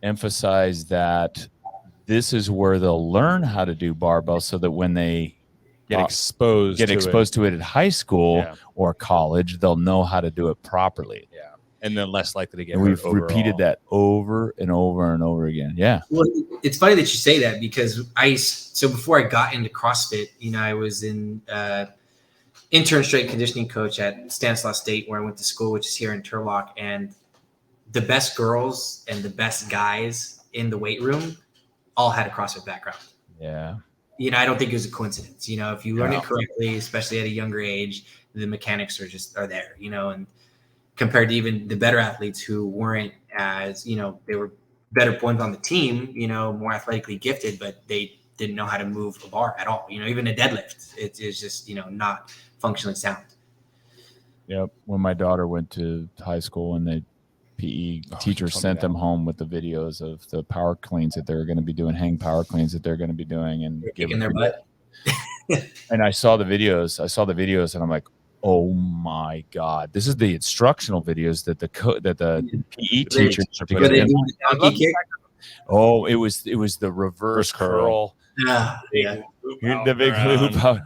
B: emphasize that this is where they'll learn how to do barbell, so that when they
C: get exposed
B: to it at high school or college, they'll know how to do it properly.
C: Yeah. And then less likely to get
B: hurt. We've
C: overall.
B: Repeated that over and over and over again. Yeah.
D: Well, it's funny that you say that because so before I got into CrossFit, I was in intern strength conditioning coach at Stanislaus State, where I went to school, which is here in Turlock, and the best girls and the best guys in the weight room all had a CrossFit background.
B: Yeah.
D: I don't think it was a coincidence. If you learn it correctly, especially at a younger age, the mechanics are there, and compared to even the better athletes who weren't as, they were better points on the team, more athletically gifted, but they didn't know how to move a bar at all. Even a deadlift, it's just, not functionally sound.
B: Yep. When my daughter went to high school and PE
C: Oh,
B: teacher
C: you told me
B: sent
C: that.
B: them home with the videos of the power cleans that they're going to be doing, hang power cleans that they're going to be doing, and
D: They're
B: give
D: kicking their
B: them.
D: butt.
B: And I saw the videos. And I'm like, oh my god, this is the instructional videos that the PE teachers are
D: What
B: putting
D: they
B: in.
D: do the donkey kick.
B: Oh, it was the reverse curl.
D: Yeah.
B: The big loop out.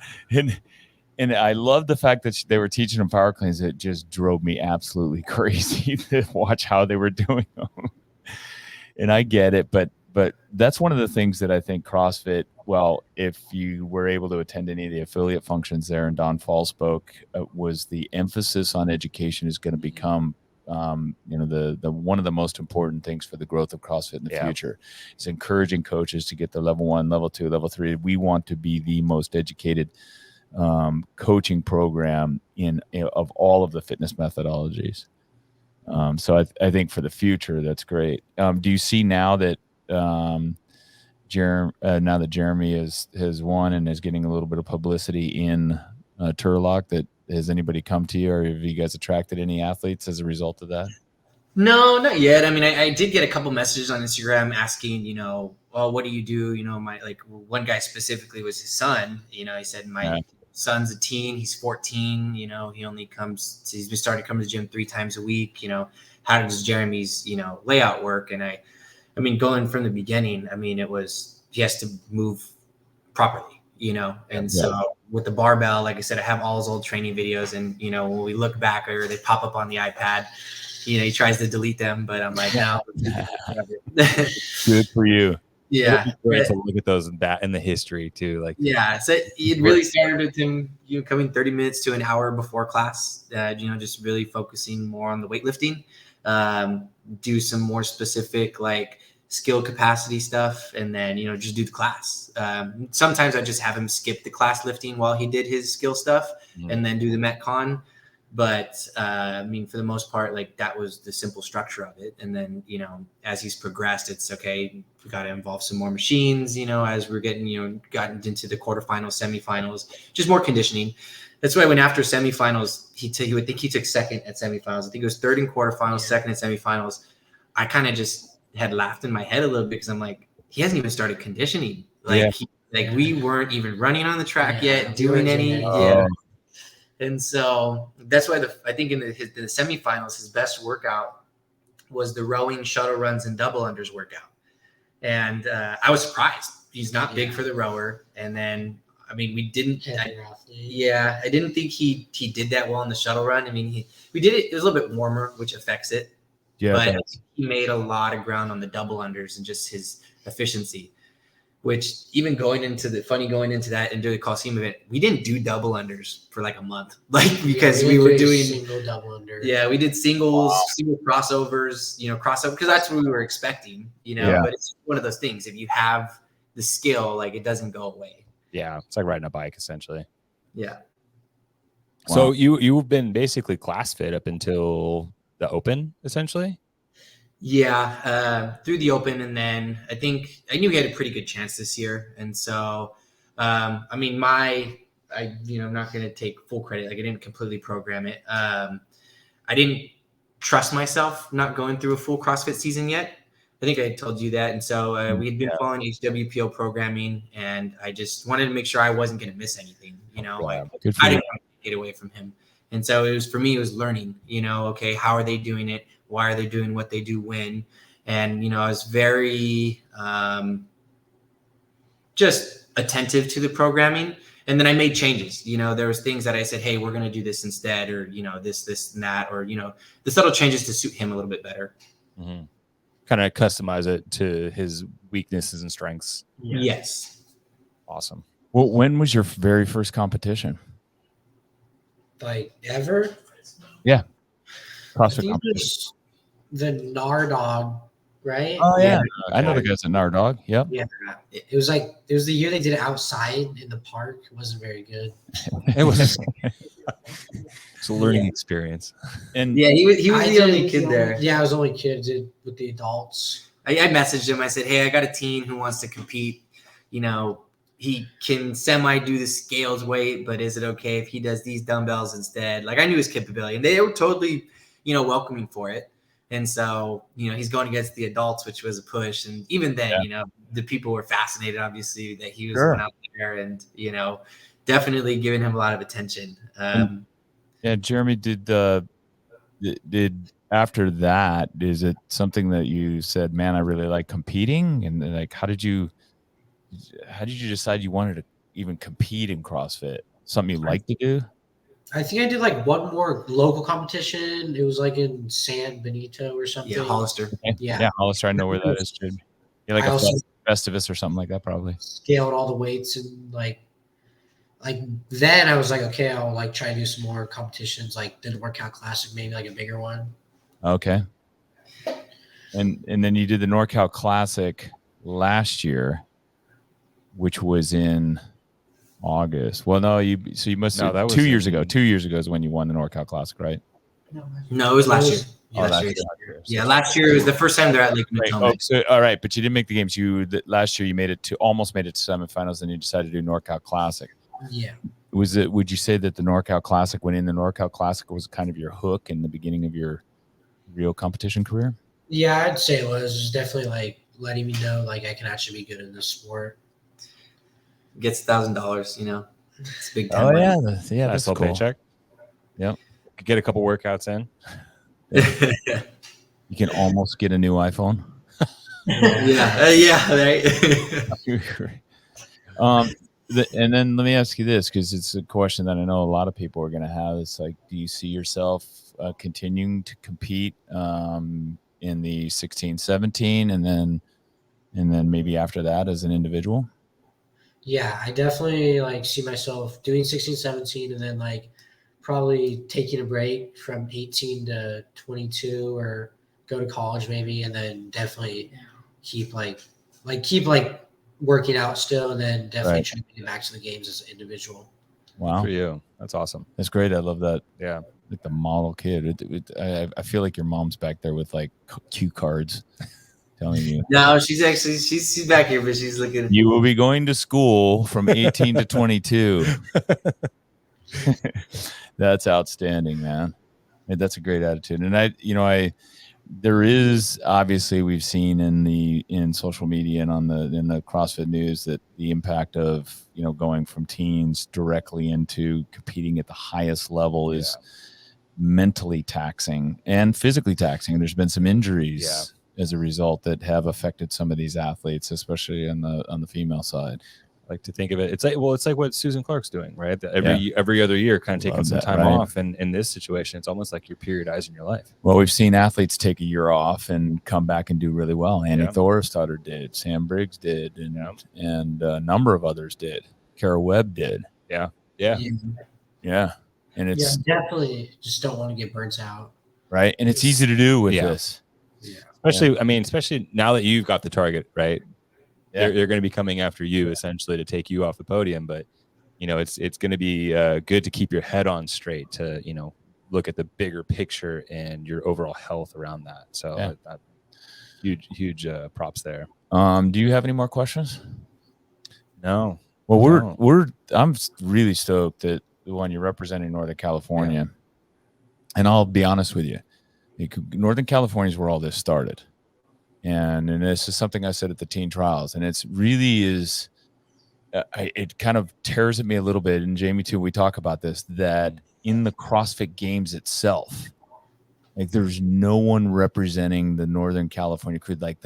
B: And I love the fact that they were teaching them power cleans. It just drove me absolutely crazy to watch how they were doing them. And I get it, but that's one of the things that I think CrossFit, well, if you were able to attend any of the affiliate functions there and Don Fall spoke, was the emphasis on education is going to become the one of the most important things for the growth of CrossFit in the future. Is encouraging coaches to get the level 1, level 2, level 3. We want to be the most educated coaching program of all of the fitness methodologies. So I think for the future, that's great. Do you see now that Jeremie has won and is getting a little bit of publicity in Turlock, that has anybody come to you, or have you guys attracted any athletes as a result of that?
D: No, not yet. I mean, I did get a couple messages on Instagram asking, well, what do you do? One guy specifically was his son. He said, my son's a teen. He's 14. He he's been starting to come to the gym 3 times a week. How does Jeremie's, layout work? And I mean, going from the beginning, it was, he has to move properly, and so with the barbell, like I said, I have all his old training videos, and, when we look back or they pop up on the iPad, he tries to delete them, but I'm like, no.
B: Good for you.
D: Yeah.
C: Great to look at those in the history too.
D: So it really started with him, coming 30 minutes to an hour before class, just really focusing more on the weightlifting, do some more specific, skill capacity stuff, and then, just do the class. Sometimes I just have him skip the class lifting while he did his skill stuff and then do the Metcon. But for the most part, that was the simple structure of it. And then, as he's progressed, it's okay. We got to involve some more machines, as we're getting, gotten into the quarterfinals, semifinals, just more conditioning. That's why when after semifinals, he would think he took second at semifinals. I think it was third in quarterfinals, second at semifinals. I kind of just had laughed in my head a little bit because I'm like, he hasn't even started conditioning. We weren't even running on the track yet, doing any. And so that's why I think in the semifinals, his best workout was the rowing, shuttle runs, and double unders workout. And I was surprised. He's not big for the rower. And then, we didn't. I didn't think he did that well in the shuttle run. We did it. It was a little bit warmer, which affects it. Yeah, but he made a lot of ground on the double unders and just his efficiency. Which even going into that and doing the Coliseum event, we didn't do double unders for a month, because we were doing
E: single double under.
D: Yeah, we did single crossovers, crossover, because that's what we were expecting, But it's one of those things. If you have the skill, it doesn't go away.
C: Yeah, it's like riding a bike essentially.
D: Yeah.
C: So you've been basically class fit up until the Open, essentially.
D: Yeah, through the Open, and then I think I knew he had a pretty good chance this year, and so I'm not going to take full credit. I didn't completely program it. I didn't trust myself not going through a full CrossFit season yet. I think I told you that, and so we had been following HWPO programming, and I just wanted to make sure I wasn't going to miss anything. I didn't want to get away from him, and so it was learning. Okay, how are they doing it? Why are they doing what they do when? And, I was very just attentive to the programming. And then I made changes. There was things that I said, hey, we're going to do this instead, or, this and that, or, the subtle changes to suit him a little bit better.
C: Mm-hmm. Kind of customize it to his weaknesses and strengths.
D: Yes.
C: Awesome.
B: Well, when was your very first competition?
E: Ever?
B: Yeah.
E: CrossFit competition. The Nardog, right?
B: Oh yeah. I know the guys at Nardog. Yep.
E: Yeah. It was the year they did it outside in the park. It wasn't very good.
C: It was it's a learning experience.
D: And he was the only kid there.
E: Yeah, I was the only kid with the adults.
D: I messaged him. I said, hey, I got a teen who wants to compete. He can semi do the scales weight, but is it okay if he does these dumbbells instead? I knew his capability, and they were totally, welcoming for it. And so, he's going against the adults, which was a push. And even then, the people were fascinated, obviously, that he was going out there and, definitely giving him a lot of attention.
B: Jeremie, did after that, is it something that you said, man, I really like competing? And like, how did you decide you wanted to even compete in CrossFit? Something you like to do?
E: I think I did like one more local competition. It was like in San Benito or something.
D: Yeah, Hollister.
E: Yeah,
B: Hollister. I know where that is, dude. You're like Festivus or something like that, probably.
E: Scaled all the weights and like then I was like, okay, I'll like try to do some more competitions, like the NorCal Classic, maybe like a bigger one.
B: Okay. And then you did the NorCal Classic last year, which was in August. Well, no, you must have, that was 2 years ago. 2 years ago is when you won the NorCal Classic, right?
D: No, it was last year.
B: Last year.
D: Last year was the first time they're at Lake Potomac.
B: All right, but you didn't make the games. Last year you almost made it to semifinals, and you decided to do NorCal Classic.
E: Yeah.
B: Would you say that the NorCal Classic, winning the NorCal Classic, was kind of your hook in the beginning of your real competition career?
E: Yeah, I'd say it was definitely like letting me know like I can actually be good in this sport.
D: Gets $1,000, it's big time.
B: Oh
D: money.
B: yeah, that's
C: cool.
B: Paycheck. Yep.
C: Could get a couple workouts in.
B: You can almost get a new iPhone.
D: Right.
B: And then let me ask you this, because it's a question that I know a lot of people are going to have. It's like, do you see yourself continuing to compete in the 16, 17, and then maybe after that as an individual?
E: Yeah, I definitely like see myself doing 16, 17, and then like probably taking a break from 18 to 22 or go to college maybe, and then definitely keep working out still, and then definitely trying to get back to the games as an individual.
B: Wow.
C: Good for you. That's awesome.
B: That's great. I love that.
C: Yeah.
B: Like the model kid. I feel like your mom's back there with like cue cards telling you.
D: No, she's back here, but she's looking.
B: You will be going to school from 18 to 22. That's outstanding, man. That's a great attitude. And there is, obviously, we've seen in social media and in the CrossFit news that the impact of going from teens directly into competing at the highest level is mentally taxing and physically taxing. There's been some injuries as a result that have affected some of these athletes, especially on the female side.
C: I like to think of it. It's like what Susan Clark's doing, right? Every other year, kind of taking some time off. And in this situation, it's almost like you're periodizing your life.
B: Well, we've seen athletes take a year off and come back and do really well. Annie Thorstadter did, Sam Briggs did, and a number of others did. Kara Webb did.
C: Yeah.
B: And it's
E: definitely just don't want to get burnt out.
B: Right. And it's easy to do with this.
E: Yeah.
C: Especially now that you've got the target, right? They're going to be coming after you essentially to take you off the podium. But, it's going to be good to keep your head on straight to, look at the bigger picture and your overall health around that. So huge props there.
B: Do you have any more questions?
C: No.
B: Well, I'm really stoked that when you're representing Northern California, and I'll be honest with you, Northern California is where all this started. And this is something I said at the teen trials, and it's really is, it kind of tears at me a little bit. And Jamie too, we talk about this, that in the CrossFit Games itself, like there's no one representing the Northern California crew, like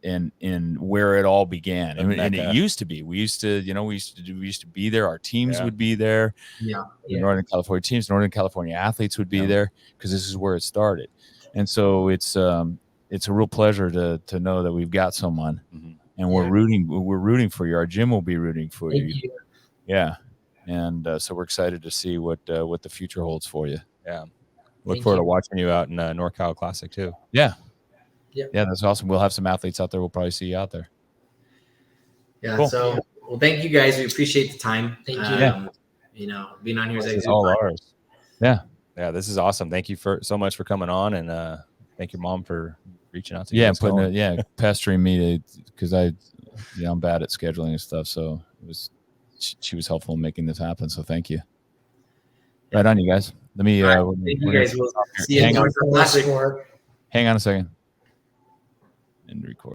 B: and where it all began. And it used to be, we used to be there. Our teams would be there. The Northern California teams, Northern California athletes would be there because this is where it started. And so it's a real pleasure to know that we've got someone, and we're rooting for you. Our gym will be rooting for you. Yeah. And so we're excited to see what the future holds for you.
C: Yeah. Look forward to watching you out in NorCal Classic too.
B: Yeah. Yeah, that's awesome. We'll have some athletes out there. We'll probably see you out there.
D: Yeah. Cool. So, well, thank you guys. We appreciate the time.
E: Thank you.
D: Being on here
B: is all ours. Yeah.
C: Yeah. This is awesome. Thank you so much for coming on, and thank your mom for reaching out to you.
B: Pestering me because I'm bad at scheduling and stuff. So she was helpful in making this happen. So thank you. Right on, you guys. Let me.
D: Thank you guys. We'll see you in
B: Hang on a second. And record.